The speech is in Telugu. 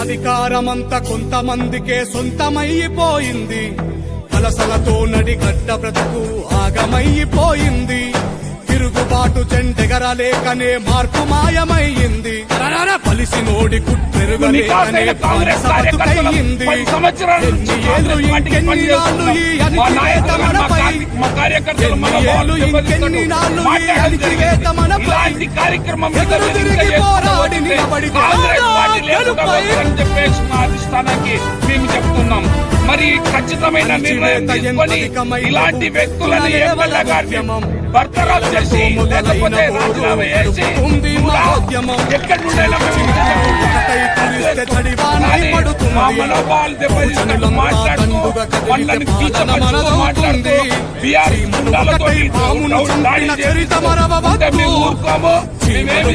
అధికారమంతా కొంతమందికే సొంతమైపోయింది. కలసలతో నడిగడ్డ బ్రతుకు ఆగమైపోయింది. తిరుగుబాటు జెండెగరలేకనే మార్పు మాయమయ్యింది. పలిసి నోడి కుట్టెరుగలేకనే బతుకయింది. ఎన్ని ఏళ్ళు ఇంకెన్ని నాళ్ళు ఈ అణిచివేత మనపై, ఎన్ని ఏళ్ళు ఇంకెన్ని నాళ్ళు ఈ అణిచివేత మనపై, ఎదురు తిరిగి పోరాడి నిలబడి అధిష్టానానికి మేము చెప్తున్నాం. మరి ఖచ్చితమైన నిర్ణయం తీసుకొని ఇలాంటి వ్యక్తులను ఎమ్మెల్యే గారిని బర్తరఫ్ చేసి లేకపోతే రాజీనామా చేసి ఎక్కడి నుండైనా మా మనోభావాలు దెబ్బతీసినట్టు మాట్లాడుతూ వాళ్ళని కించపరుస్తూ మాట్లాడుతూ బీఆర్ గుండాలతో మేము ఊరుకోము. మేమేమి